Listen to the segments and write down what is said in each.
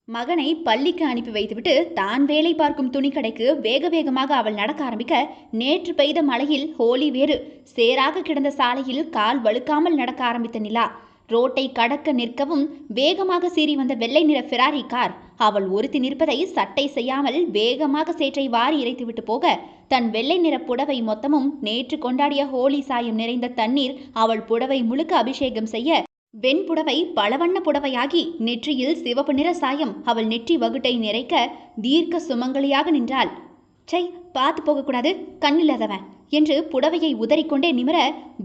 மகனை பள்ளிக்கு அனுப்பி வைத்துவிட்டு தான் வேலை பார்க்கும் துணிக்கடைக்கு வேக வேகமாக அவள் நடக்க ஆரம்பிக்க, நேற்று பெய்த மழையில் ஹோலி வேறு சேராக கிடந்த சாலையில் கால் வழுக்காமல் நடக்க ஆரம்பித்த நிலா ரோட்டை கடக்க நிற்கவும் வேகமாக சீறி வந்த வெள்ளை நிற ஃபெராரி கார் அவள் ஒருத்தி நிற்பதை சட்டை செய்யாமல் வேகமாக சேற்றை வாரி இறைத்துவிட்டு போக, தன் வெள்ளை நிற புடவை மொத்தமும் நேற்று கொண்டாடிய ஹோலி சாயம் நிறைந்த தண்ணீர் அவள் புடவை முழுக்க அபிஷேகம் செய்ய, வெண்புடவை பலவண்ண புடவையாகி நெற்றியில் சிவப்பு நிற சாயம் அவள் நெற்றி வகுட்டை நிறைக்க தீர்க்க சுமங்கலியாக நின்றாள். சை, பார்த்து போகக்கூடாது, கண்ணில்லாதவன் என்று புடவையை உதறிக்கொண்டே நிமிர,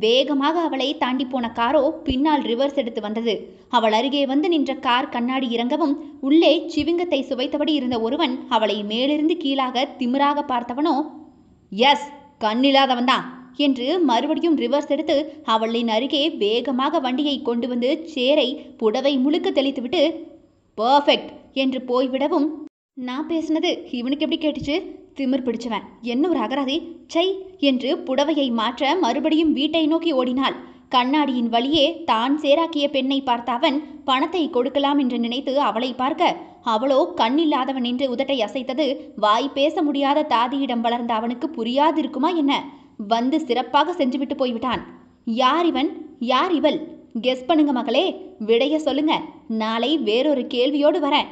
வேகமாக அவளை தாண்டி போன காரோ பின்னால் ரிவர்ஸ் எடுத்து வந்தது. அவள் அருகே வந்து நின்ற கார் கண்ணாடி இறங்கவும், உள்ளே சிவிங்கத்தை சுவைத்தபடி இருந்த ஒருவன் அவளை மேலிருந்து கீழாக திமிராக பார்த்தவனோ, எஸ், கண்ணில்லாதவன்தான் என்று மறுபடியும் ரிவர்ஸ் எடுத்து அவளின் அருகே வேகமாக வண்டியை கொண்டு வந்து சேரை புடவை முழுக்க தெளித்துவிட்டு பர்ஃபெக்ட் என்று போய்விடவும், நான் பேசினது இவனுக்கு எப்படி கேட்டுச்சு? திமிர் பிடிச்சவன், என்ன ஒரு அகராதி! சை என்று புடவையை மாற்ற மறுபடியும் வீட்டை நோக்கி ஓடினாள். கண்ணாடியின் வழியே தான் சேராக்கிய பெண்ணை பார்த்த அவன் பணத்தை கொடுக்கலாம் என்று நினைத்து அவளை பார்க்க, அவளோ கண்ணில்லாதவன் என்று உதட்டை அசைத்தது வாய் பேச முடியாத தாதியிடம் வளர்ந்த அவனுக்கு புரியாதிருக்குமா என்ன? வந்து சிறப்பாக செஞ்சுவிட்டு போய்விட்டான். யார் இவன், யார் இவள்? கெஸ் பண்ணுங்க மகளே, விடைய சொல்லுங்க. நாளை வேறொரு கேள்வியோடு வரேன்.